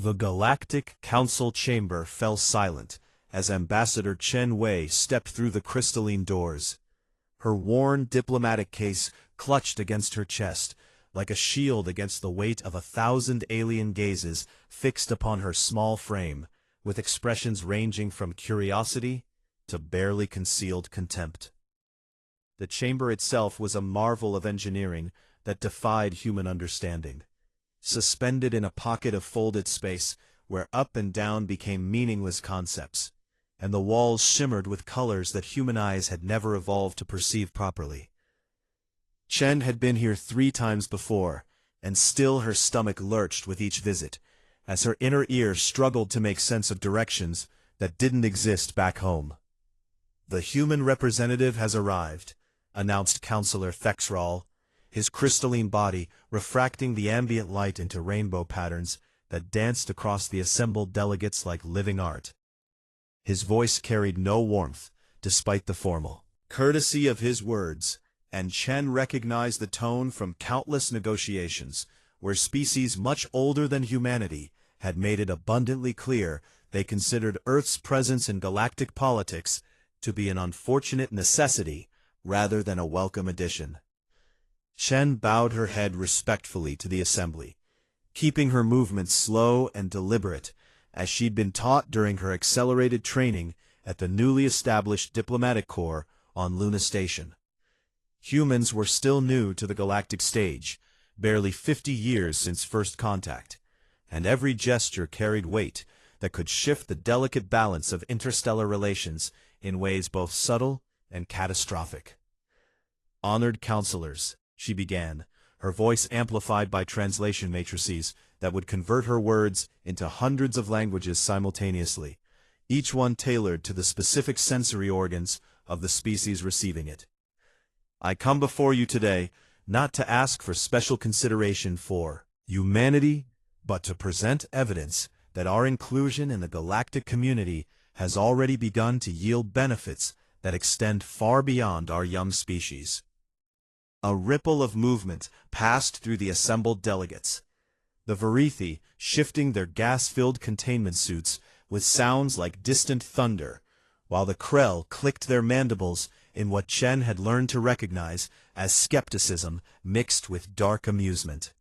The Galactic Council chamber fell silent as Ambassador Chen Wei stepped through the crystalline doors. Her worn diplomatic case clutched against her chest, like a shield against the weight of 1,000 alien gazes fixed upon her small frame, with expressions ranging from curiosity to barely concealed contempt. The chamber itself was a marvel of engineering that defied human understanding. Suspended in a pocket of folded space, where up and down became meaningless concepts, and the walls shimmered with colors that human eyes had never evolved to perceive properly. Chen had been here 3 times before, and still her stomach lurched with each visit, as her inner ear struggled to make sense of directions that didn't exist back home. "The human representative has arrived," announced Counselor Fexral, his crystalline body refracting the ambient light into rainbow patterns that danced across the assembled delegates like living art. His voice carried no warmth, despite the formal courtesy of his words, and Chen recognized the tone from countless negotiations, where species much older than humanity had made it abundantly clear they considered Earth's presence in galactic politics to be an unfortunate necessity rather than a welcome addition. Chen bowed her head respectfully to the assembly, keeping her movements slow and deliberate, as she'd been taught during her accelerated training at the newly established diplomatic corps on Luna Station. Humans were still new to the galactic stage, barely 50 years since first contact, and every gesture carried weight that could shift the delicate balance of interstellar relations in ways both subtle and catastrophic. "Honored counselors," she began, her voice amplified by translation matrices that would convert her words into hundreds of languages simultaneously, each one tailored to the specific sensory organs of the species receiving it. "I come before you today not to ask for special consideration for humanity, but to present evidence that our inclusion in the galactic community has already begun to yield benefits that extend far beyond our young species." A ripple of movement passed through the assembled delegates, the Verithi shifting their gas-filled containment suits with sounds like distant thunder, while the Krell clicked their mandibles in what Chen had learned to recognize as skepticism mixed with dark amusement.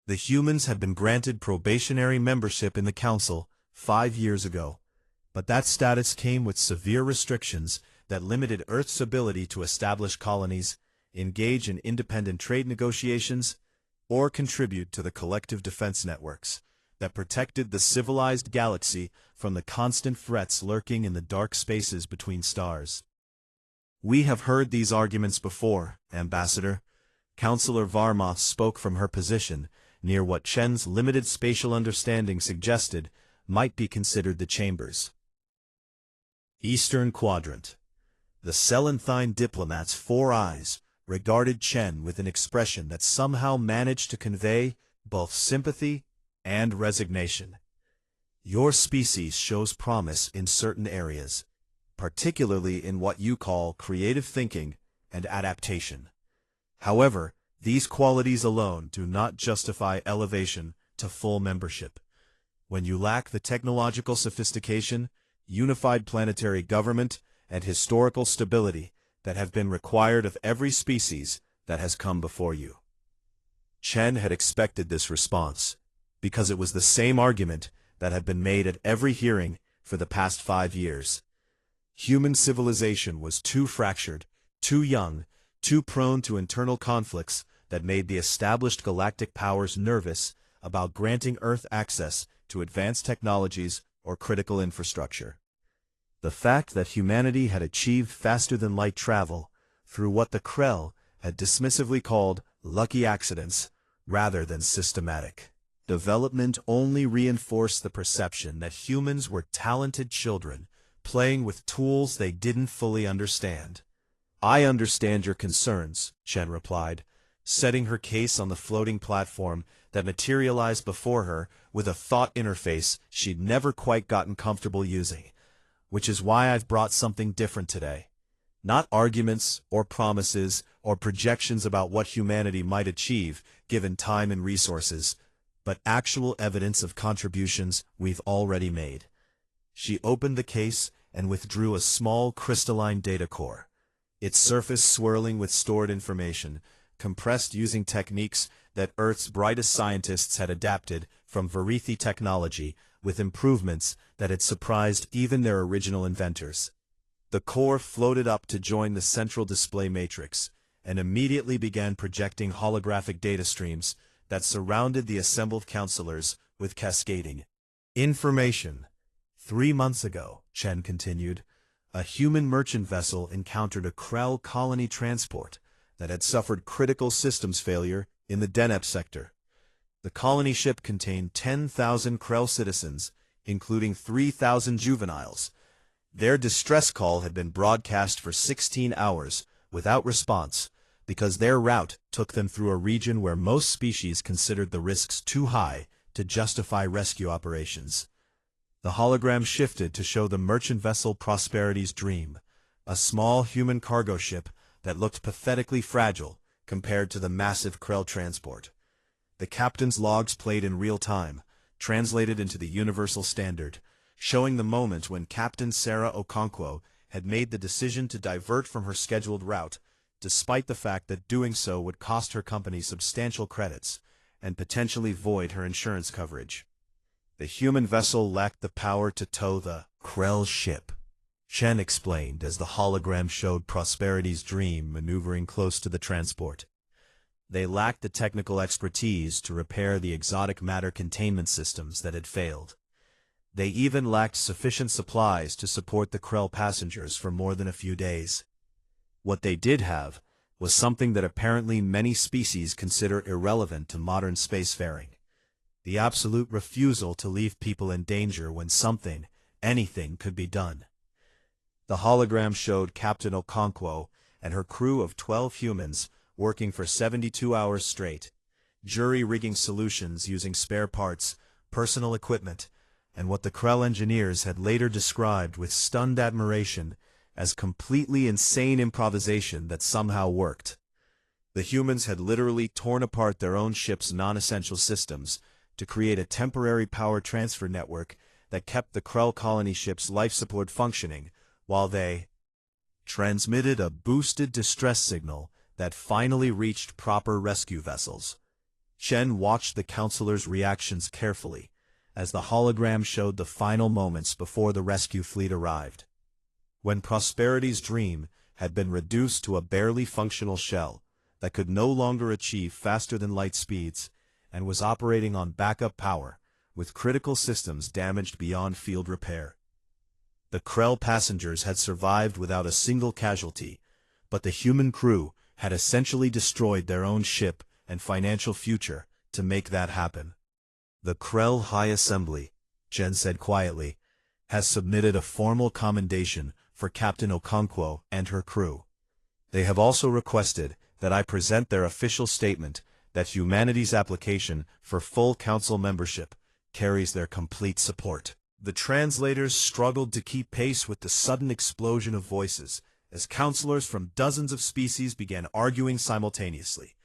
The humans had been granted probationary membership in the Council 5 years ago, but that status came with severe restrictions that limited Earth's ability to establish colonies, engage in independent trade negotiations, or contribute to the collective defense networks that protected the civilized galaxy from the constant threats lurking in the dark spaces between stars. "We have heard these arguments before, Ambassador." Counselor Varmoth spoke from her position, near what Chen's limited spatial understanding suggested might be considered the chambers. Eastern Quadrant. The Selenthine diplomat's 4 eyes regarded Chen with an expression that somehow managed to convey both sympathy and resignation. "Your species shows promise in certain areas, particularly in what you call creative thinking and adaptation. However, these qualities alone do not justify elevation to full membership. When you lack the technological sophistication, unified planetary government, and historical stability that have been required of every species that has come before you." Chen had expected this response, because it was the same argument that had been made at every hearing for the past 5 years. Human civilization was too fractured, too young, too prone to internal conflicts that made the established galactic powers nervous about granting Earth access to advanced technologies or critical infrastructure. The fact that humanity had achieved faster-than-light travel through what the Krell had dismissively called lucky accidents rather than systematic development only reinforced the perception that humans were talented children playing with tools they didn't fully understand. "I understand your concerns," Chen replied, setting her case on the floating platform that materialized before her with a thought interface she'd never quite gotten comfortable using. "Which is why I've brought something different today. Not arguments or promises or projections about what humanity might achieve given time and resources, but actual evidence of contributions we've already made. She opened the case and withdrew a small crystalline data core, its surface swirling with stored information, compressed using techniques that Earth's brightest scientists had adapted from Varithi technology with improvements that had surprised even their original inventors. The core floated up to join the central display matrix, and immediately began projecting holographic data streams that surrounded the assembled counselors with cascading information. 3 months ago, Chen continued, a human merchant vessel encountered a Krell colony transport that had suffered critical systems failure in the Deneb sector. The colony ship contained 10,000 Krell citizens, including 3,000 juveniles. Their distress call had been broadcast for 16 hours without response because their route took them through a region where most species considered the risks too high to justify rescue operations. The hologram shifted to show the merchant vessel Prosperity's Dream, a small human cargo ship that looked pathetically fragile compared to the massive Krell transport. The captain's logs played in real time, translated into the universal standard, showing the moment when Captain Sarah Okonkwo had made the decision to divert from her scheduled route, despite the fact that doing so would cost her company substantial credits and potentially void her insurance coverage. The human vessel lacked the power to tow the Krell ship, Chen explained as the hologram showed Prosperity's Dream maneuvering close to the transport. They lacked the technical expertise to repair the exotic matter containment systems that had failed. They even lacked sufficient supplies to support the Krell passengers for more than a few days. What they did have was something that apparently many species consider irrelevant to modern spacefaring: the absolute refusal to leave people in danger when something, anything, could be done. The hologram showed Captain Okonkwo and her crew of 12 humans working for 72 hours straight, jury-rigging solutions using spare parts, personal equipment, and what the Krell engineers had later described with stunned admiration as completely insane improvisation that somehow worked. The humans had literally torn apart their own ship's non-essential systems to create a temporary power transfer network that kept the Krell colony ship's life support functioning while they transmitted a boosted distress signal that finally reached proper rescue vessels. Chen watched the counselors' reactions carefully as the hologram showed the final moments before the rescue fleet arrived. When Prosperity's Dream had been reduced to a barely functional shell that could no longer achieve faster-than-light speeds and was operating on backup power, with critical systems damaged beyond field repair. The Krell passengers had survived without a single casualty, but the human crew had essentially destroyed their own ship and financial future to make that happen. The Krell High Assembly, Jen said quietly, has submitted a formal commendation for Captain Okonkwo and her crew. They have also requested that I present their official statement that humanity's application for full council membership carries their complete support. The translators struggled to keep pace with the sudden explosion of voices as counselors from dozens of species began arguing simultaneously,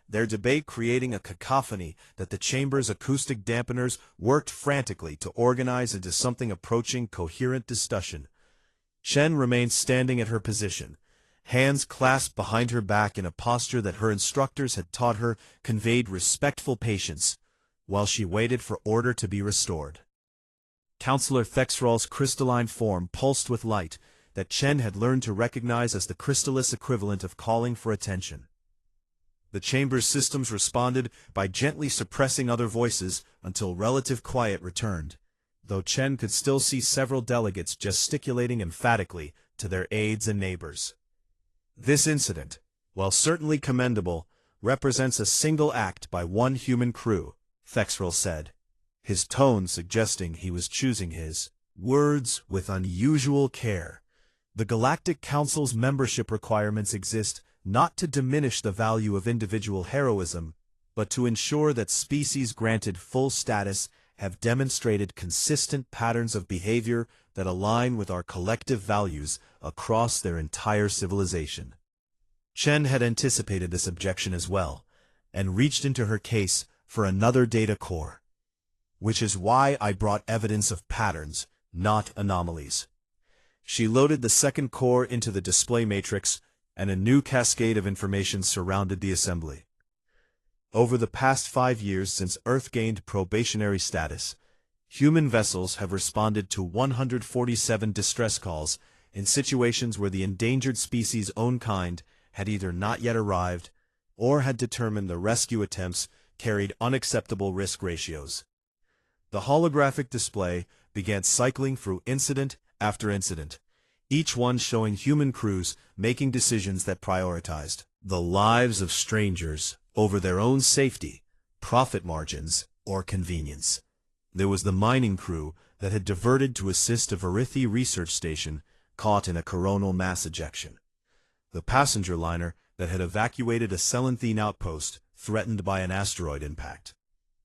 their debate creating a cacophony that the chamber's acoustic dampeners worked frantically to organize into something approaching coherent discussion. Chen remained standing at her position, hands clasped behind her back in a posture that her instructors had taught her conveyed respectful patience, while she waited for order to be restored. Counselor Thexral's crystalline form pulsed with light that Chen had learned to recognize as the crystallis equivalent of calling for attention. The chamber's systems responded by gently suppressing other voices until relative quiet returned, though Chen could still see several delegates gesticulating emphatically to their aides and neighbors. This incident, while certainly commendable, represents a single act by one human crew, Thexral said, his tone suggesting he was choosing his words with unusual care. The Galactic Council's membership requirements exist not to diminish the value of individual heroism, but to ensure that species granted full status have demonstrated consistent patterns of behavior that align with our collective values across their entire civilization. Chen had anticipated this objection as well, and reached into her case for another data core. which is why I brought evidence of patterns, not anomalies. She loaded the second core into the display matrix, and a new cascade of information surrounded the assembly. Over the past 5 years since Earth gained probationary status, human vessels have responded to 147 distress calls in situations where the endangered species' own kind had either not yet arrived or had determined the rescue attempts carried unacceptable risk ratios. The holographic display began cycling through incident after incident, each one showing human crews making decisions that prioritized the lives of strangers over their own safety, profit margins, or convenience. There was the mining crew that had diverted to assist a Verithi research station caught in a coronal mass ejection. The passenger liner that had evacuated a Selenthine outpost threatened by an asteroid impact.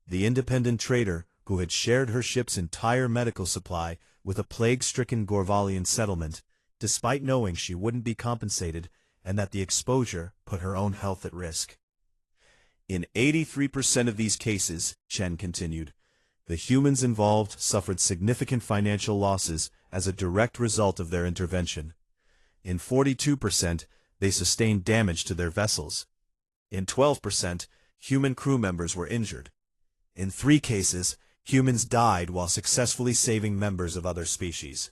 The independent trader who had shared her ship's entire medical supply with a plague-stricken Gorvalian settlement, despite knowing she wouldn't be compensated and that the exposure put her own health at risk. In 83% of these cases, Chen continued, the humans involved suffered significant financial losses as a direct result of their intervention. In 42%, they sustained damage to their vessels. In 12%, human crew members were injured. In 3 cases, humans died while successfully saving members of other species.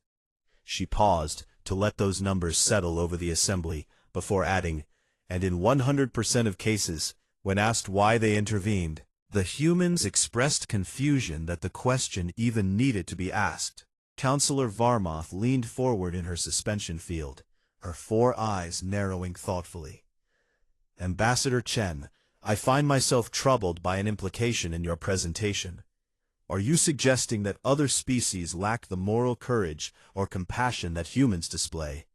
She paused to let those numbers settle over the assembly before adding, and in 100% of cases, when asked why they intervened, the humans expressed confusion that the question even needed to be asked. Counselor Varmoth leaned forward in her suspension field, her 4 eyes narrowing thoughtfully. Ambassador Chen, I find myself troubled by an implication in your presentation. Are you suggesting that other species lack the moral courage or compassion that humans display?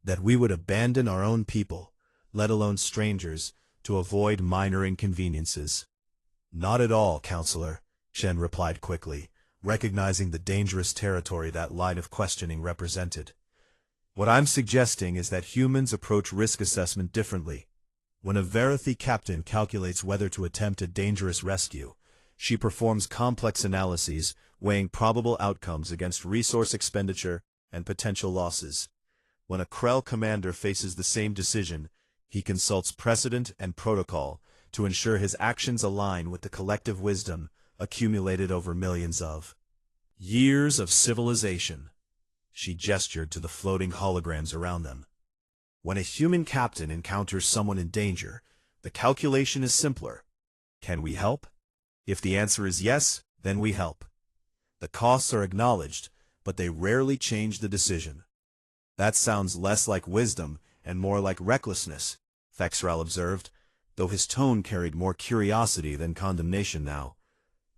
That we would abandon our own people, let alone strangers, to avoid minor inconveniences? Not at all, Counselor, Chen replied quickly, recognizing the dangerous territory that line of questioning represented. What I'm suggesting is that humans approach risk assessment differently. When a Verithi captain calculates whether to attempt a dangerous rescue, she performs complex analyses, weighing probable outcomes against resource expenditure and potential losses. When a Krell commander faces the same decision, he consults precedent and protocol to ensure his actions align with the collective wisdom accumulated over millions of years of civilization. She gestured to the floating holograms around them. When a human captain encounters someone in danger, the calculation is simpler. Can we help? If the answer is yes, then we help. The costs are acknowledged, but they rarely change the decision. That sounds less like wisdom and more like recklessness, Thexral observed, though his tone carried more curiosity than condemnation now.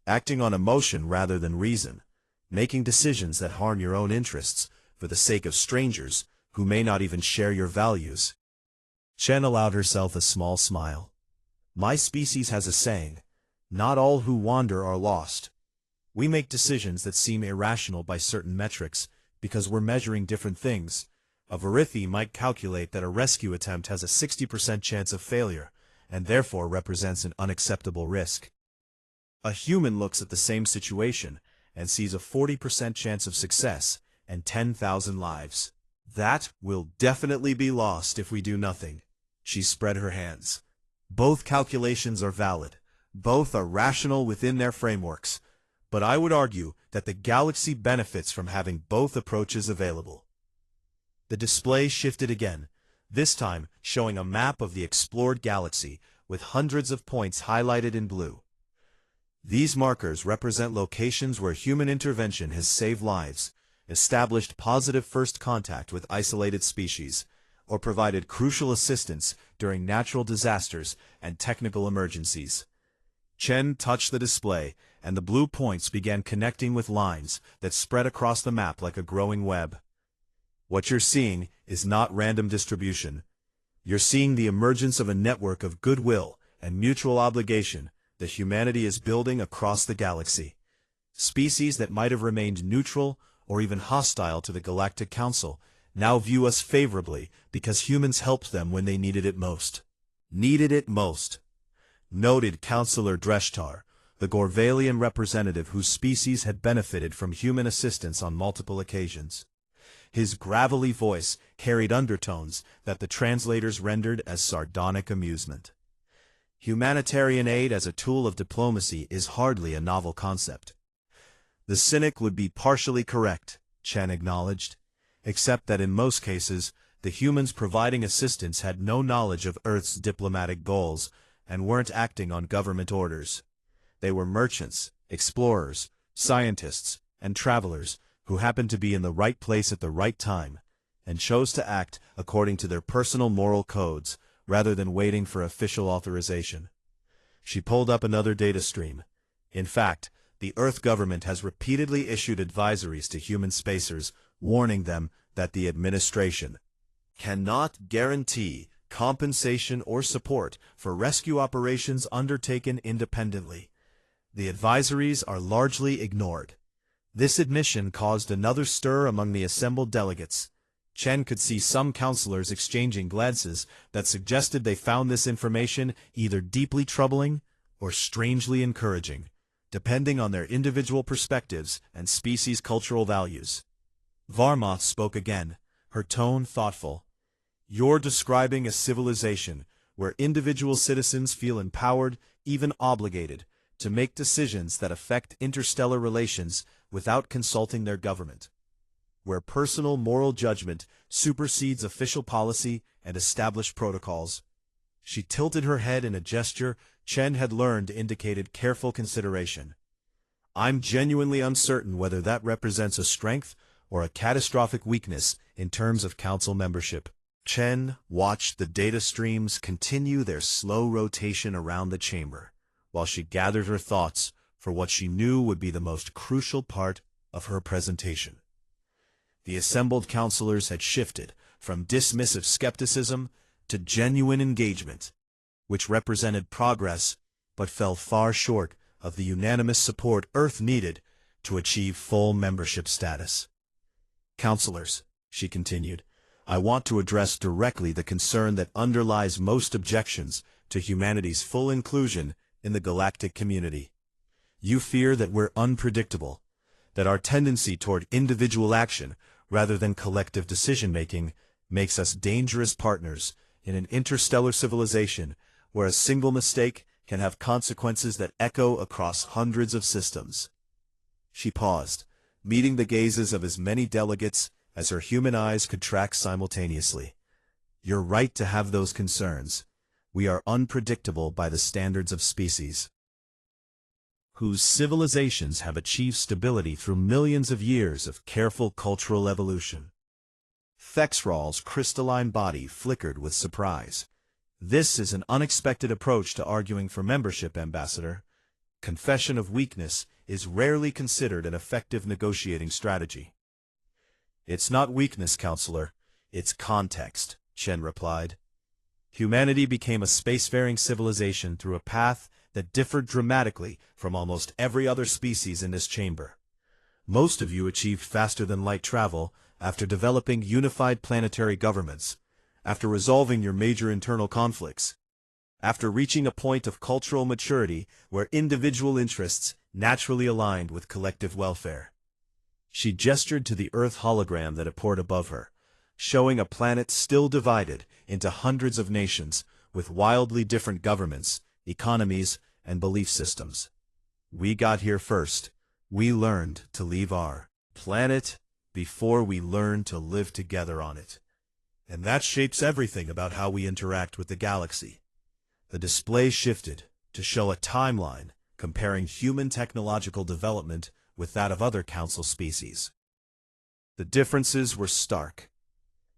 Acting on emotion rather than reason, making decisions that harm your own interests for the sake of strangers who may not even share your values. Chen allowed herself a small smile. My species has a saying, not all who wander are lost. We make decisions that seem irrational by certain metrics because we're measuring different things. A Verithi might calculate that a rescue attempt has a 60% chance of failure, and therefore represents an unacceptable risk. A human looks at the same situation and sees a 40% chance of success and 10,000 lives. That will definitely be lost if we do nothing. She spread her hands. Both calculations are valid. Both are rational within their frameworks. But I would argue that the galaxy benefits from having both approaches available. The display shifted again, this time showing a map of the explored galaxy with hundreds of points highlighted in blue. These markers represent locations where human intervention has saved lives, established positive first contact with isolated species, or provided crucial assistance during natural disasters and technical emergencies. Chen touched the display, and the blue points began connecting with lines that spread across the map like a growing web. What you're seeing is not random distribution. You're seeing the emergence of a network of goodwill and mutual obligation that humanity is building across the galaxy. Species that might have remained neutral or even hostile to the Galactic Council now view us favorably because humans helped them when they needed it most. Needed it most. Noted Counselor Dreshtar, the Gorvalian representative whose species had benefited from human assistance on multiple occasions. His gravelly voice carried undertones that the translators rendered as sardonic amusement. Humanitarian aid as a tool of diplomacy is hardly a novel concept. The cynic would be partially correct, Chen acknowledged, except that in most cases, the humans providing assistance had no knowledge of Earth's diplomatic goals and weren't acting on government orders. They were merchants, explorers, scientists, and travelers who happened to be in the right place at the right time, and chose to act according to their personal moral codes rather than waiting for official authorization. She pulled up another data stream. In fact, the Earth government has repeatedly issued advisories to human spacers, warning them that the administration cannot guarantee compensation or support for rescue operations undertaken independently. The advisories are largely ignored. This admission caused another stir among the assembled delegates. Chen could see some counselors exchanging glances that suggested they found this information either deeply troubling or strangely encouraging, depending on their individual perspectives and species' cultural values. Varmoth spoke again, her tone thoughtful. "You're describing a civilization where individual citizens feel empowered, even obligated, to make decisions that affect interstellar relations without consulting their government. Where personal moral judgment supersedes official policy and established protocols." She tilted her head in a gesture Chen had learned indicated careful consideration. "I'm genuinely uncertain whether that represents a strength or a catastrophic weakness in terms of council membership." Chen watched the data streams continue their slow rotation around the chamber, while she gathered her thoughts for what she knew would be the most crucial part of her presentation. The assembled counselors had shifted from dismissive skepticism to genuine engagement, which represented progress but fell far short of the unanimous support Earth needed to achieve full membership status. "Counselors," she continued, "I want to address directly the concern that underlies most objections to humanity's full inclusion in the galactic community. You fear that we're unpredictable, that our tendency toward individual action rather than collective decision-making makes us dangerous partners in an interstellar civilization where a single mistake can have consequences that echo across hundreds of systems." She paused, meeting the gazes of as many delegates as her human eyes could track simultaneously. "You're right to have those concerns. We are unpredictable by the standards of species whose civilizations have achieved stability through millions of years of careful cultural evolution." Thexral's crystalline body flickered with surprise. "This is an unexpected approach to arguing for membership, Ambassador. Confession of weakness is rarely considered an effective negotiating strategy." "It's not weakness, Counselor. It's context," Chen replied. "Humanity became a spacefaring civilization through a path that differed dramatically from almost every other species in this chamber. Most of you achieved faster-than-light travel after developing unified planetary governments, after resolving your major internal conflicts, after reaching a point of cultural maturity where individual interests naturally aligned with collective welfare." She gestured to the Earth hologram that appeared above her, showing a planet still divided into hundreds of nations with wildly different governments, economies, and belief systems. "We got here first. We learned to leave our planet before we learned to live together on it. And that shapes everything about how we interact with the galaxy." The display shifted to show a timeline comparing human technological development with that of other council species. The differences were stark.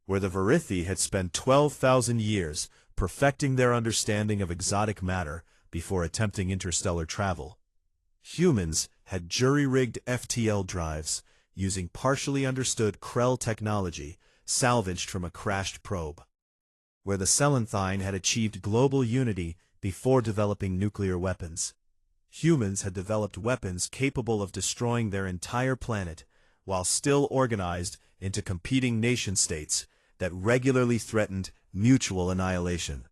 Where the Verithi had spent 12,000 years perfecting their understanding of exotic matter before attempting interstellar travel, humans had jury-rigged FTL drives using partially understood Krell technology salvaged from a crashed probe. Where the Selenthine had achieved global unity before developing nuclear weapons, humans had developed weapons capable of destroying their entire planet while still organized into competing nation-states that regularly threatened mutual annihilation.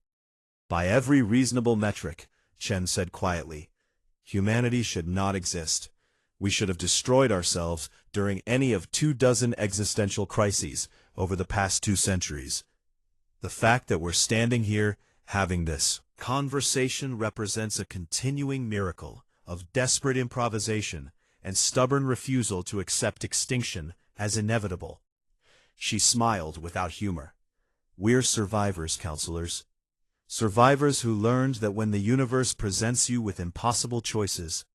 "By every reasonable metric," Chen said quietly, Humanity should not exist. We should have destroyed ourselves during any of 24 existential crises over the past 2 centuries. The fact that we're standing here having this conversation represents a continuing miracle of desperate improvisation and stubborn refusal to accept extinction as inevitable. She smiled without humor. We're survivors, counselors. Survivors who learned that when the universe presents you with impossible choices,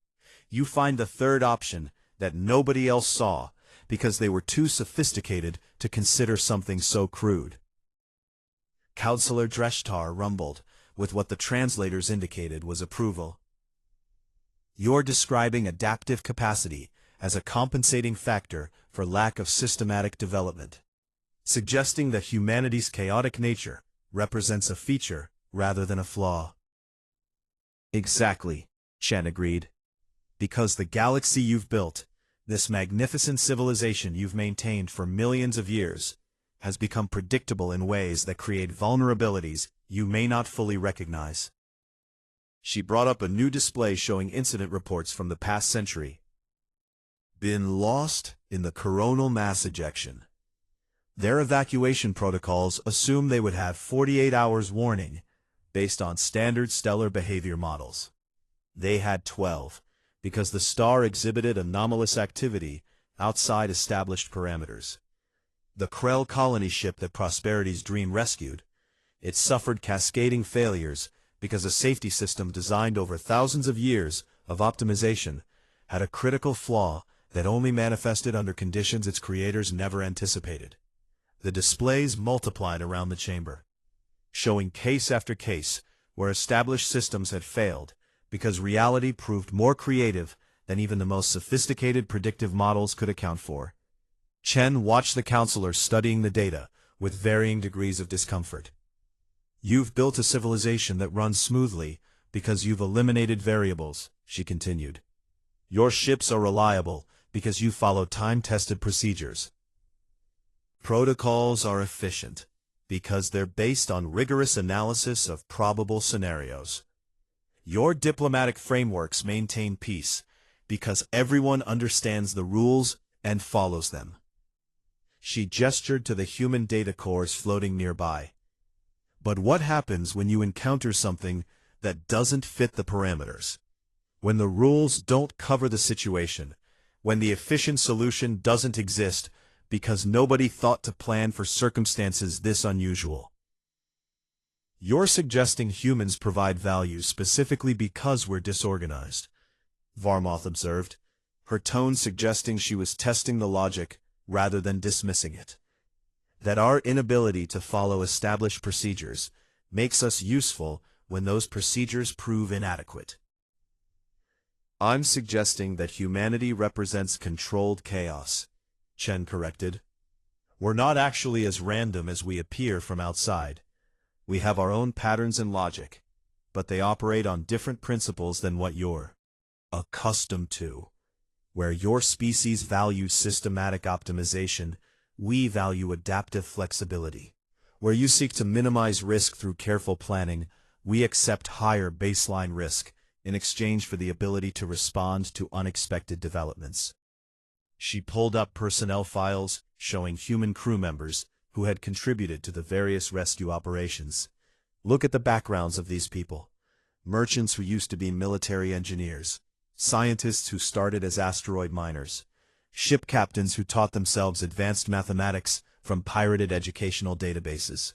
you find the third option that nobody else saw because they were too sophisticated to consider something so crude. Counselor Dreshtar rumbled, with what the translators indicated was approval. You're describing adaptive capacity as a compensating factor for lack of systematic development, suggesting that humanity's chaotic nature represents a feature rather than a flaw. Exactly, Chen agreed. Because the galaxy you've built, this magnificent civilization you've maintained for millions of years, has become predictable in ways that create vulnerabilities you may not fully recognize. She brought up a new display showing incident reports from the past century. Been lost in the coronal mass ejection. Their evacuation protocols assume they would have 48 hours warning based on standard stellar behavior models. They had 12, because the star exhibited anomalous activity outside established parameters. The Krell colony ship that Prosperity's Dream rescued, it suffered cascading failures because a safety system designed over thousands of years of optimization had a critical flaw that only manifested under conditions its creators never anticipated. The displays multiplied around the chamber, showing case after case where established systems had failed because reality proved more creative than even the most sophisticated predictive models could account for. Chen watched the counselor studying the data with varying degrees of discomfort. You've built a civilization that runs smoothly because you've eliminated variables, she continued. Your ships are reliable because you follow time-tested procedures. Protocols are efficient because they're based on rigorous analysis of probable scenarios. Your diplomatic frameworks maintain peace because everyone understands the rules and follows them. She gestured to the human data cores floating nearby. But what happens when you encounter something that doesn't fit the parameters? When the rules don't cover the situation, when the efficient solution doesn't exist because nobody thought to plan for circumstances this unusual. You're suggesting humans provide value specifically because we're disorganized, Varmoth observed, her tone suggesting she was testing the logic rather than dismissing it. That our inability to follow established procedures makes us useful when those procedures prove inadequate. I'm suggesting that humanity represents controlled chaos, Chen corrected. We're not actually as random as we appear from outside. We have our own patterns and logic, but they operate on different principles than what you're accustomed to. Where your species values systematic optimization, we value adaptive flexibility. Where you seek to minimize risk through careful planning, we accept higher baseline risk in exchange for the ability to respond to unexpected developments. She pulled up personnel files showing human crew members who had contributed to the various rescue operations. Look at the backgrounds of these people. Merchants who used to be military engineers, scientists who started as asteroid miners, ship captains who taught themselves advanced mathematics from pirated educational databases.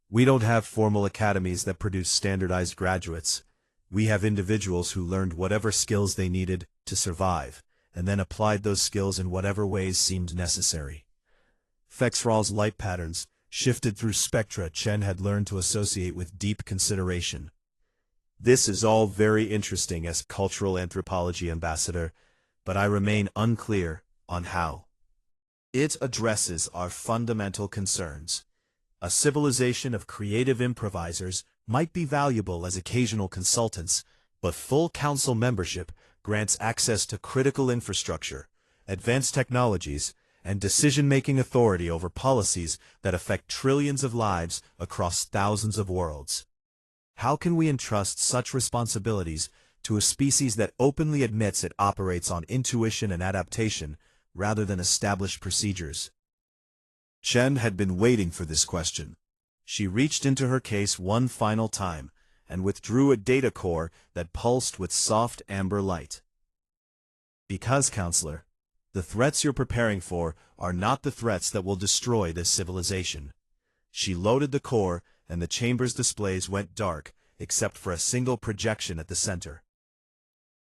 We don't have formal academies that produce standardized graduates. We have individuals who learned whatever skills they needed to survive, and then applied those skills in whatever ways seemed necessary. Fexral's light patterns shifted through spectra Chen had learned to associate with deep consideration. This is all very interesting as cultural anthropology ambassador, but I remain unclear on how it addresses our fundamental concerns. A civilization of creative improvisers might be valuable as occasional consultants, but full council membership grants access to critical infrastructure, advanced technologies, and decision-making authority over policies that affect trillions of lives across thousands of worlds. How can we entrust such responsibilities to a species that openly admits it operates on intuition and adaptation rather than established procedures? Chen had been waiting for this question. She reached into her case one final time and withdrew a data core that pulsed with soft amber light. Because, Counselor, the threats you're preparing for are not the threats that will destroy this civilization. She loaded the core, and the chamber's displays went dark, except for a single projection at the center.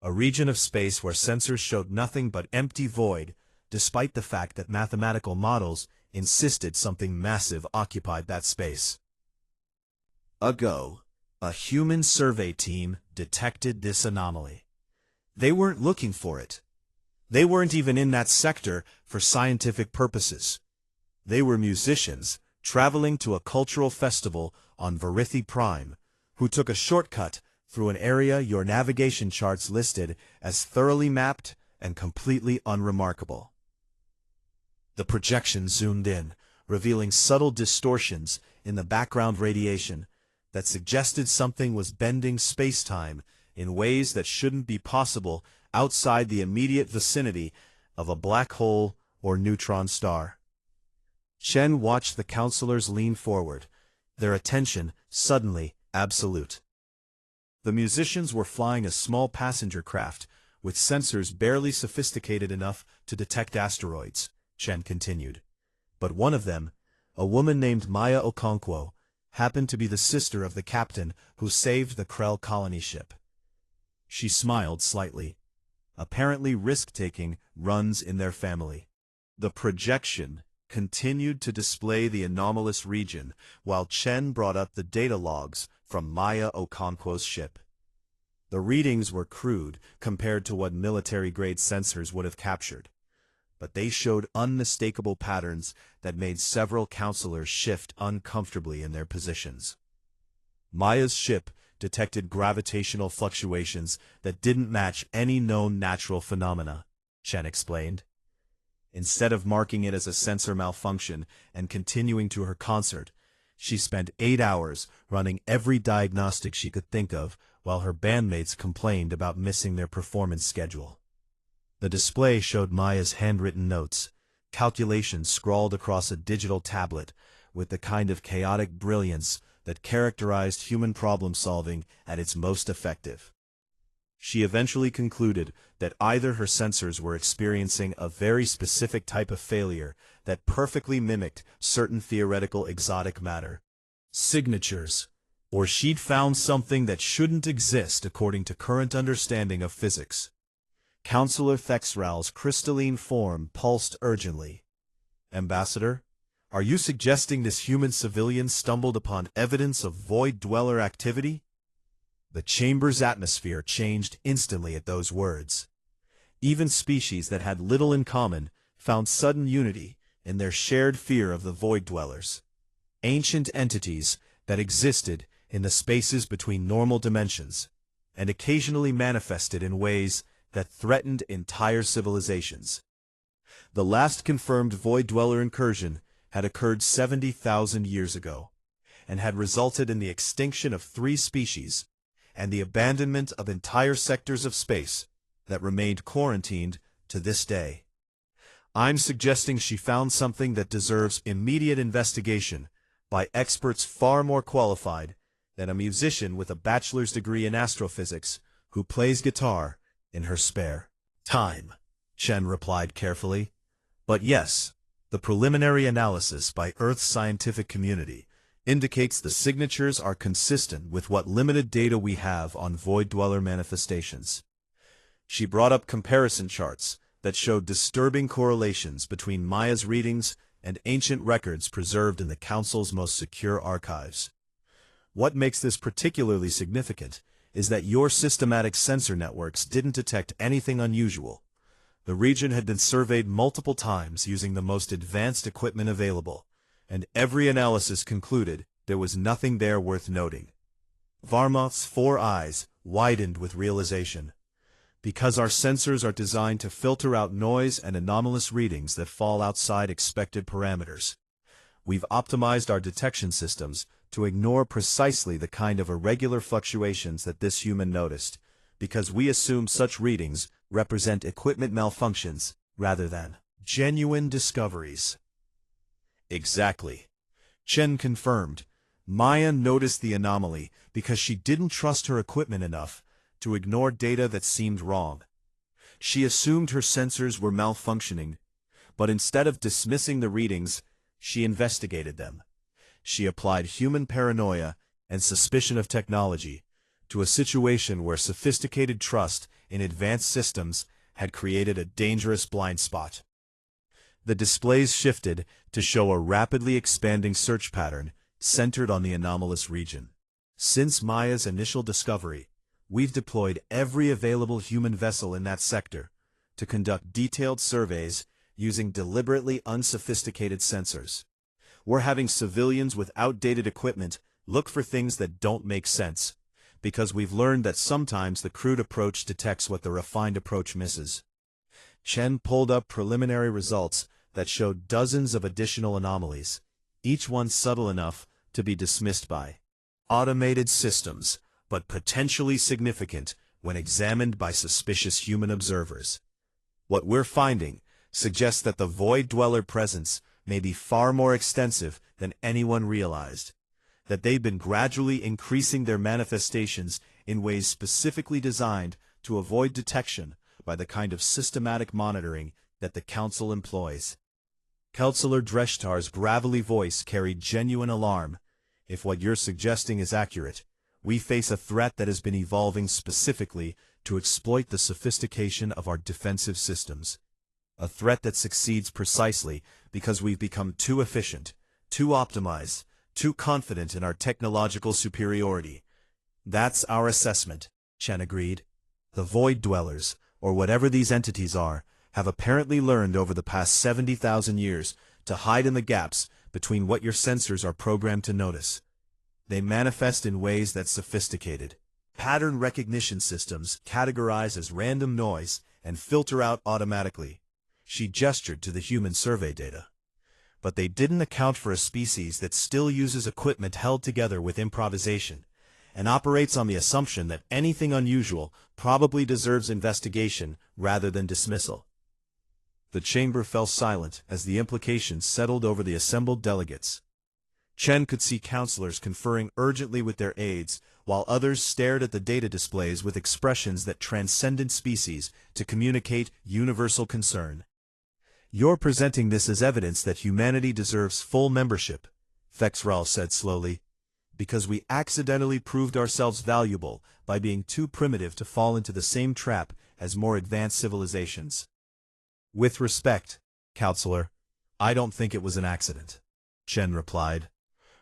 A region of space where sensors showed nothing but empty void, despite the fact that mathematical models insisted something massive occupied that space. A human survey team detected this anomaly. They weren't looking for it. They weren't even in that sector for scientific purposes. They were musicians traveling to a cultural festival on Verithi Prime, who took a shortcut through an area your navigation charts listed as thoroughly mapped and completely unremarkable. The projection zoomed in, revealing subtle distortions in the background radiation that suggested something was bending space-time in ways that shouldn't be possible outside the immediate vicinity of a black hole or neutron star. Chen watched the counselors lean forward, their attention suddenly absolute. The musicians were flying a small passenger craft with sensors barely sophisticated enough to detect asteroids, Chen continued. But one of them, a woman named Maya Okonkwo, happened to be the sister of the captain who saved the Krell colony ship. She smiled slightly. Apparently risk-taking runs in their family. The projection continued to display the anomalous region while Chen brought up the data logs from Maya Okonkwo's ship. The readings were crude compared to what military-grade sensors would have captured, but they showed unmistakable patterns that made several counselors shift uncomfortably in their positions. Maya's ship detected gravitational fluctuations that didn't match any known natural phenomena, Chen explained. Instead of marking it as a sensor malfunction and continuing to her concert, she spent 8 hours running every diagnostic she could think of while her bandmates complained about missing their performance schedule. The display showed Maya's handwritten notes, calculations scrawled across a digital tablet with the kind of chaotic brilliance that characterized human problem-solving at its most effective. She eventually concluded that either her sensors were experiencing a very specific type of failure that perfectly mimicked certain theoretical exotic matter signatures, or she'd found something that shouldn't exist according to current understanding of physics. Counselor Thexral's crystalline form pulsed urgently. Ambassador, are you suggesting this human civilian stumbled upon evidence of void-dweller activity? The chamber's atmosphere changed instantly at those words. Even species that had little in common found sudden unity in their shared fear of the void-dwellers. Ancient entities that existed in the spaces between normal dimensions, and occasionally manifested in ways that threatened entire civilizations. The last confirmed void-dweller incursion had occurred 70,000 years ago, and had resulted in the extinction of 3 species, and the abandonment of entire sectors of space that remained quarantined to this day. I'm suggesting she found something that deserves immediate investigation by experts far more qualified than a musician with a bachelor's degree in astrophysics who plays guitar in her spare time, Chen replied carefully. But yes, the preliminary analysis by Earth's scientific community indicates the signatures are consistent with what limited data we have on void-dweller manifestations. She brought up comparison charts that showed disturbing correlations between Maya's readings and ancient records preserved in the Council's most secure archives. What makes this particularly significant is that your systematic sensor networks didn't detect anything unusual. The region had been surveyed multiple times using the most advanced equipment available, and every analysis concluded there was nothing there worth noting. Varmoth's 4 eyes widened with realization. Because our sensors are designed to filter out noise and anomalous readings that fall outside expected parameters, we've optimized our detection systems to ignore precisely the kind of irregular fluctuations that this human noticed, because we assume such readings represent equipment malfunctions rather than genuine discoveries. Exactly. Chen confirmed. Maya noticed the anomaly because she didn't trust her equipment enough to ignore data that seemed wrong. She assumed her sensors were malfunctioning, but instead of dismissing the readings, she investigated them. She applied human paranoia and suspicion of technology to a situation where sophisticated trust in advanced systems had created a dangerous blind spot. The displays shifted to show a rapidly expanding search pattern centered on the anomalous region. Since Maya's initial discovery, we've deployed every available human vessel in that sector to conduct detailed surveys using deliberately unsophisticated sensors. We're having civilians with outdated equipment look for things that don't make sense, because we've learned that sometimes the crude approach detects what the refined approach misses. Chen pulled up preliminary results that showed dozens of additional anomalies, each one subtle enough to be dismissed by automated systems, but potentially significant when examined by suspicious human observers. What we're finding suggests that the Void Dweller presence may be far more extensive than anyone realized, that they've been gradually increasing their manifestations in ways specifically designed to avoid detection by the kind of systematic monitoring that the Council employs. Counselor Dreshtar's gravelly voice carried genuine alarm. If what you're suggesting is accurate, we face a threat that has been evolving specifically to exploit the sophistication of our defensive systems. A threat that succeeds precisely because we've become too efficient, too optimized, too confident in our technological superiority. That's our assessment, Chen agreed. The Void Dwellers, or whatever these entities are, have apparently learned over the past 70,000 years to hide in the gaps between what your sensors are programmed to notice. They manifest in ways that sophisticated pattern recognition systems categorize as random noise and filter out automatically. She gestured to the human survey data. But they didn't account for a species that still uses equipment held together with improvisation, and operates on the assumption that anything unusual probably deserves investigation rather than dismissal. The chamber fell silent as the implications settled over the assembled delegates. Chen could see counselors conferring urgently with their aides, while others stared at the data displays with expressions that transcended species to communicate universal concern. You're presenting this as evidence that humanity deserves full membership, Fexral said slowly, because we accidentally proved ourselves valuable by being too primitive to fall into the same trap as more advanced civilizations. With respect, Counselor, I don't think it was an accident, Chen replied.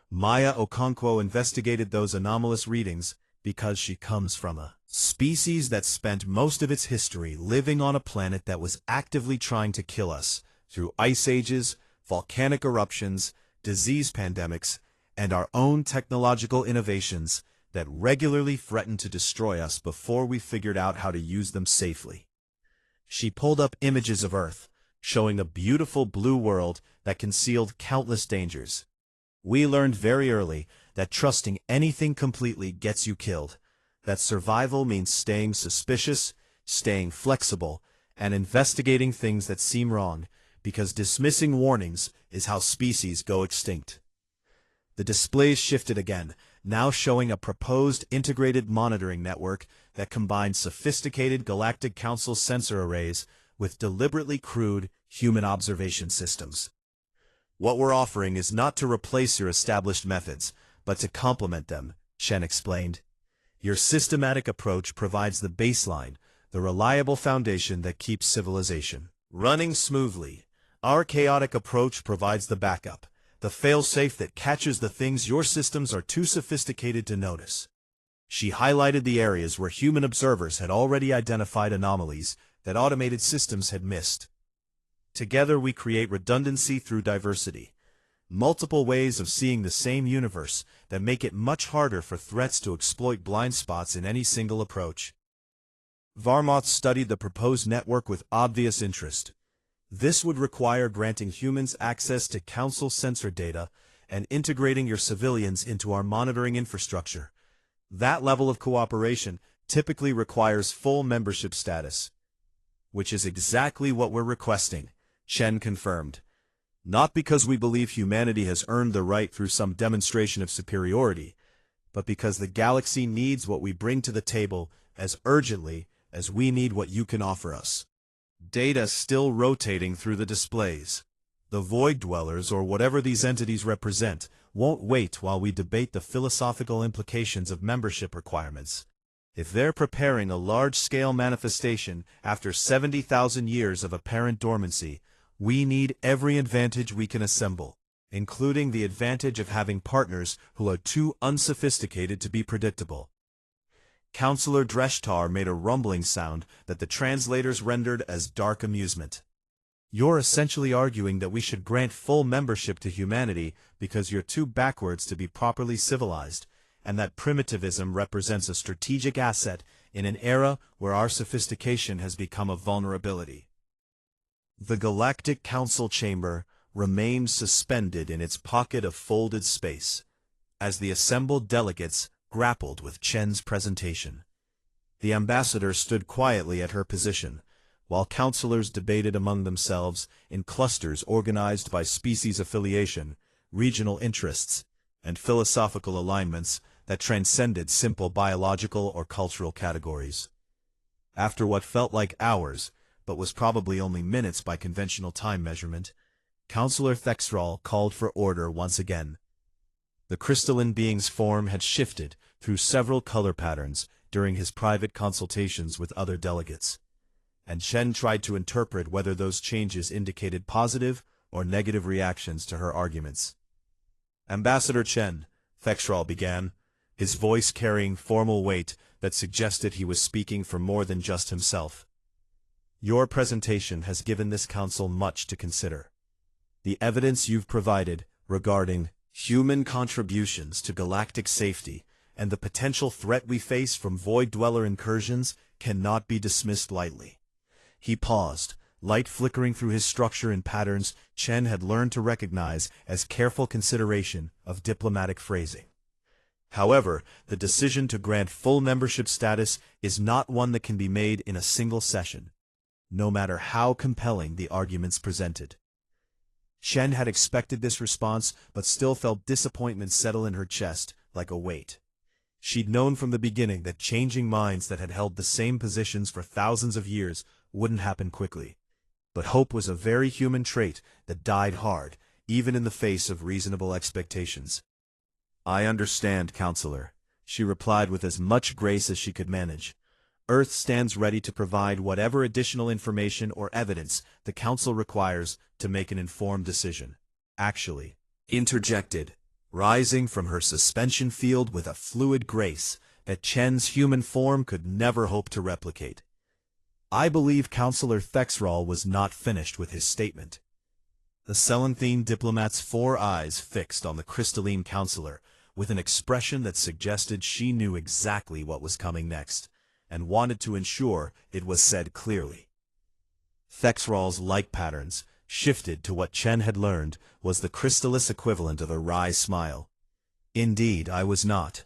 Maya Okonkwo investigated those anomalous readings because she comes from a species that spent most of its history living on a planet that was actively trying to kill us through ice ages, volcanic eruptions, disease pandemics, and our own technological innovations that regularly threatened to destroy us before we figured out how to use them safely. She pulled up images of Earth, showing a beautiful blue world that concealed countless dangers. We learned very early that trusting anything completely gets you killed, that survival means staying suspicious, staying flexible, and investigating things that seem wrong, because dismissing warnings is how species go extinct. The displays shifted again, now showing a proposed integrated monitoring network that combines sophisticated Galactic Council sensor arrays with deliberately crude human observation systems. What we're offering is not to replace your established methods, but to complement them, Chen explained. Your systematic approach provides the baseline, the reliable foundation that keeps civilization running smoothly. Our chaotic approach provides the backup, the fail-safe that catches the things your systems are too sophisticated to notice. She highlighted the areas where human observers had already identified anomalies that automated systems had missed. Together we create redundancy through diversity, multiple ways of seeing the same universe that make it much harder for threats to exploit blind spots in any single approach. Varmoth studied the proposed network with obvious interest. This would require granting humans access to Council sensor data and integrating your civilians into our monitoring infrastructure. That level of cooperation typically requires full membership status. Which is exactly what we're requesting, Chen confirmed. Not because we believe humanity has earned the right through some demonstration of superiority, but because the galaxy needs what we bring to the table as urgently as we need what you can offer us. Data still rotating through the displays. The Void Dwellers, or whatever these entities represent, won't wait while we debate the philosophical implications of membership requirements. If they're preparing a large-scale manifestation after 70,000 years of apparent dormancy, we need every advantage we can assemble, including the advantage of having partners who are too unsophisticated to be predictable. Counselor Dreshtar made a rumbling sound that the translators rendered as dark amusement. You're essentially arguing that we should grant full membership to humanity because you're too backwards to be properly civilized, and that primitivism represents a strategic asset in an era where our sophistication has become a vulnerability. The Galactic Council chamber remained suspended in its pocket of folded space, as the assembled delegates grappled with Chen's presentation. The ambassador stood quietly at her position, while counselors debated among themselves in clusters organized by species affiliation, regional interests, and philosophical alignments that transcended simple biological or cultural categories. After what felt like hours, but was probably only minutes by conventional time measurement, Counselor Thexral called for order once again. The crystalline being's form had shifted through several color patterns during his private consultations with other delegates, and Chen tried to interpret whether those changes indicated positive or negative reactions to her arguments. "Ambassador Chen," Thexral began, his voice carrying formal weight that suggested he was speaking for more than just himself. "Your presentation has given this council much to consider. The evidence you've provided regarding human contributions to galactic safety and the potential threat we face from Void Dweller incursions cannot be dismissed lightly." He paused, light flickering through his structure in patterns Chen had learned to recognize as careful consideration of diplomatic phrasing. However, the decision to grant full membership status is not one that can be made in a single session, no matter how compelling the arguments presented. Chen had expected this response, but still felt disappointment settle in her chest like a weight. She'd known from the beginning that changing minds that had held the same positions for thousands of years wouldn't happen quickly. But hope was a very human trait that died hard, even in the face of reasonable expectations. "I understand, Counselor," she replied with as much grace as she could manage. "Earth stands ready to provide whatever additional information or evidence the Council requires to make an informed decision." Actually, interjected, rising from her suspension field with a fluid grace that Chen's human form could never hope to replicate. I believe Counselor Thexral was not finished with his statement. The Celanthene diplomat's 4 eyes fixed on the crystalline counselor with an expression that suggested she knew exactly what was coming next, and wanted to ensure it was said clearly. Thexral's like patterns shifted to what Chen had learned was the crystallis equivalent of a wry smile. "Indeed, I was not."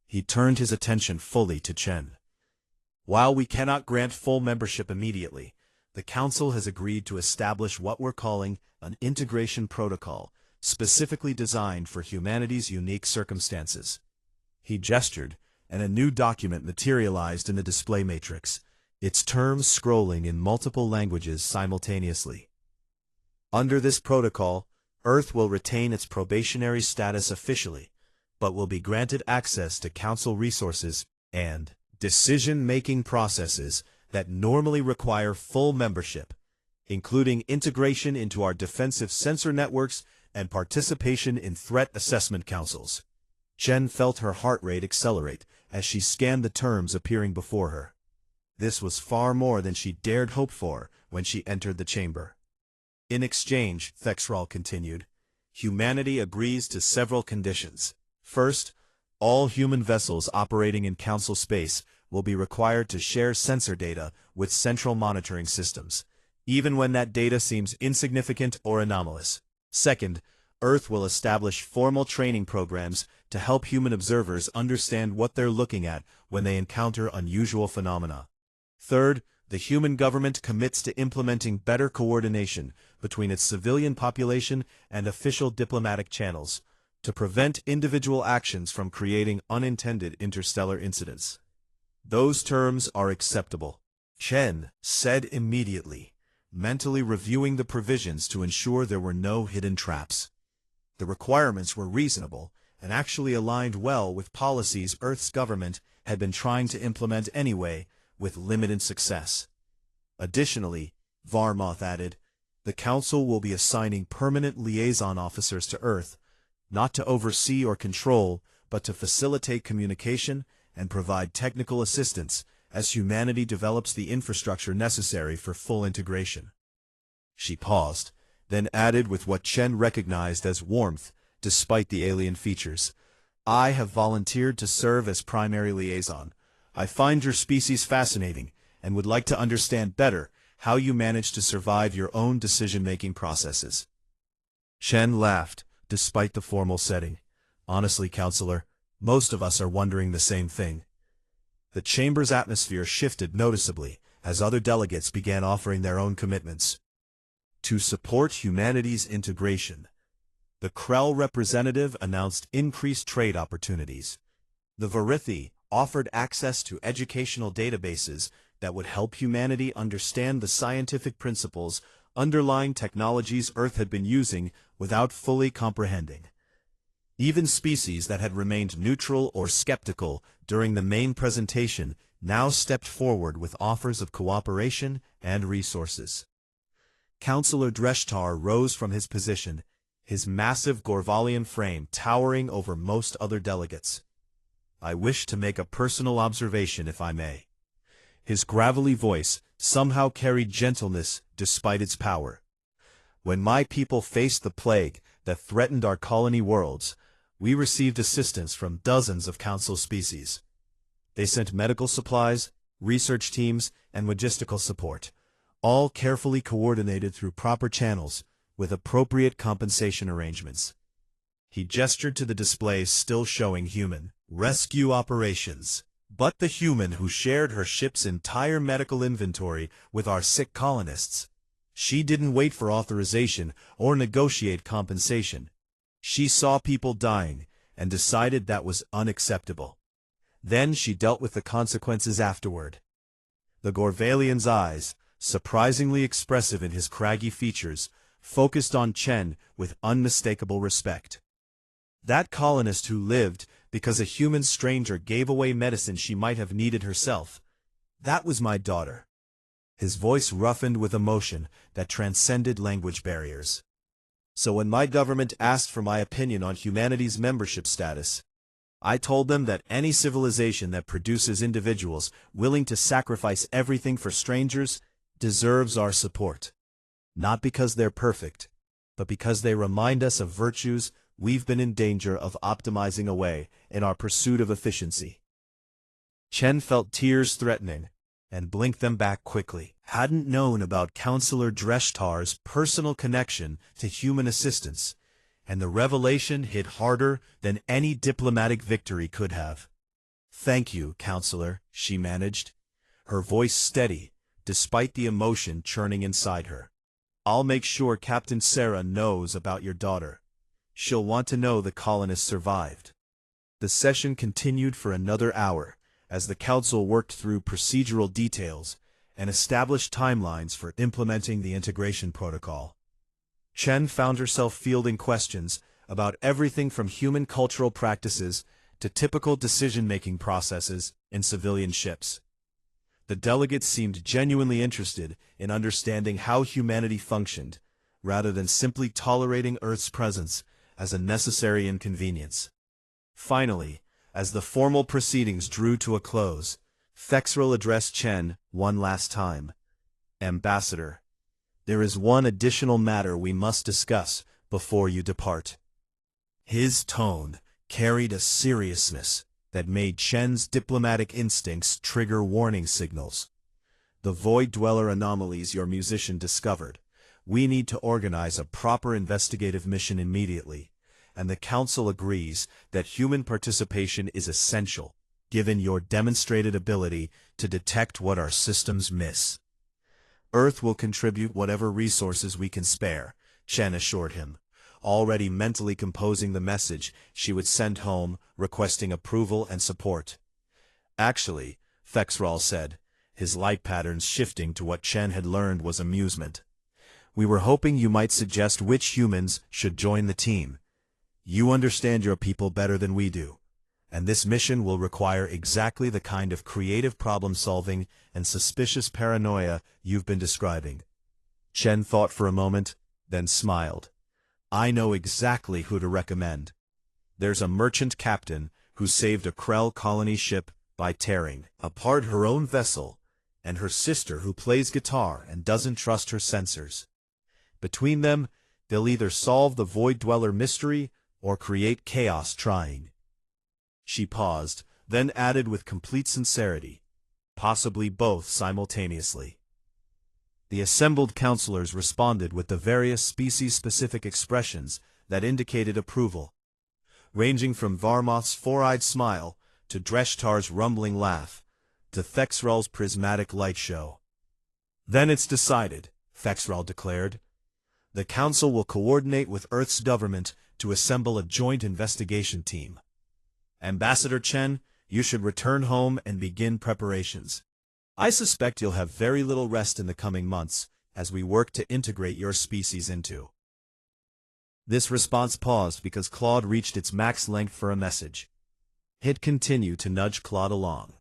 He turned his attention fully to Chen. "While we cannot grant full membership immediately, the Council has agreed to establish what we're calling an integration protocol, specifically designed for humanity's unique circumstances." He gestured, and a new document materialized in the display matrix, its terms scrolling in multiple languages simultaneously. Under this protocol, Earth will retain its probationary status officially, but will be granted access to Council resources and decision-making processes that normally require full membership, including integration into our defensive sensor networks and participation in threat assessment councils. Chen felt her heart rate accelerate as she scanned the terms appearing before her. This was far more than she dared hope for when she entered the chamber. "In exchange," Thexral continued, "humanity agrees to several conditions. First, all human vessels operating in Council space will be required to share sensor data with central monitoring systems, even when that data seems insignificant or anomalous. Second, Earth will establish formal training programs to help human observers understand what they're looking at when they encounter unusual phenomena. Third, the human government commits to implementing better coordination between its civilian population and official diplomatic channels to prevent individual actions from creating unintended interstellar incidents. Those terms are acceptable, Chen said immediately, mentally reviewing the provisions to ensure there were no hidden traps. The requirements were reasonable and actually aligned well with policies Earth's government had been trying to implement anyway, with limited success. Additionally, Varmoth added, the Council will be assigning permanent liaison officers to Earth, not to oversee or control, but to facilitate communication and provide technical assistance as humanity develops the infrastructure necessary for full integration. She paused, then added with what Chen recognized as warmth, despite the alien features. I have volunteered to serve as primary liaison. I find your species fascinating and would like to understand better how you manage to survive your own decision-making processes. Chen laughed, despite the formal setting. Honestly, Counselor, most of us are wondering the same thing. The chamber's atmosphere shifted noticeably as other delegates began offering their own commitments. To support humanity's integration, the Krell representative announced increased trade opportunities. The Verithi offered access to educational databases that would help humanity understand the scientific principles underlying technologies Earth had been using without fully comprehending. Even species that had remained neutral or skeptical during the main presentation now stepped forward with offers of cooperation and resources. Councillor Dreshtar rose from his position, his massive Gorvalian frame towering over most other delegates. I wish to make a personal observation, if I may. His gravelly voice somehow carried gentleness despite its power. When my people faced the plague that threatened our colony worlds, we received assistance from dozens of Council species. They sent medical supplies, research teams, and logistical support, all carefully coordinated through proper channels with appropriate compensation arrangements. He gestured to the displays still showing human rescue operations, but the human who shared her ship's entire medical inventory with our sick colonists. She didn't wait for authorization or negotiate compensation. She saw people dying and decided that was unacceptable. Then she dealt with the consequences afterward. The Gorvalian's eyes, surprisingly expressive in his craggy features, focused on Chen with unmistakable respect. That colonist who lived because a human stranger gave away medicine she might have needed herself. That was my daughter. His voice roughened with emotion that transcended language barriers. So when my government asked for my opinion on humanity's membership status, I told them that any civilization that produces individuals willing to sacrifice everything for strangers deserves our support. Not because they're perfect, but because they remind us of virtues we've been in danger of optimizing away in our pursuit of efficiency. Chen felt tears threatening, and blinked them back quickly. Hadn't known about Councillor Dreshtar's personal connection to human assistance, and the revelation hit harder than any diplomatic victory could have. Thank you, Counselor, she managed, her voice steady, despite the emotion churning inside her. I'll make sure Captain Sarah knows about your daughter. She'll want to know the colonists survived. The session continued for another hour, as the Council worked through procedural details and established timelines for implementing the integration protocol. Chen found herself fielding questions about everything from human cultural practices to typical decision-making processes in civilian ships. The delegates seemed genuinely interested in understanding how humanity functioned, rather than simply tolerating Earth's presence as a necessary inconvenience. Finally, as the formal proceedings drew to a close, Thexrel addressed Chen one last time. Ambassador, there is one additional matter we must discuss before you depart. His tone carried a seriousness that made Chen's diplomatic instincts trigger warning signals. The Void Dweller anomalies your musician discovered, we need to organize a proper investigative mission immediately, and the Council agrees that human participation is essential, given your demonstrated ability to detect what our systems miss. Earth will contribute whatever resources we can spare, Chen assured him, already mentally composing the message she would send home, requesting approval and support. Actually, Fexral said, his light patterns shifting to what Chen had learned was amusement. We were hoping you might suggest which humans should join the team. You understand your people better than we do, and this mission will require exactly the kind of creative problem-solving and suspicious paranoia you've been describing. Chen thought for a moment, then smiled. I know exactly who to recommend. There's a merchant captain who saved a Krell colony ship by tearing apart her own vessel, and her sister who plays guitar and doesn't trust her sensors. Between them, they'll either solve the Void Dweller mystery or create chaos trying. She paused, then added with complete sincerity, possibly both simultaneously. The assembled counselors responded with the various species-specific expressions that indicated approval, ranging from Varmoth's four-eyed smile to Dreshtar's rumbling laugh, to Thexral's prismatic light show. Then it's decided, Thexral declared. The Council will coordinate with Earth's government to assemble a joint investigation team. Ambassador Chen, you should return home and begin preparations. I suspect you'll have very little rest in the coming months as we work to integrate your species into. This response paused because Claude reached its max length for a message. It continued to nudge Claude along.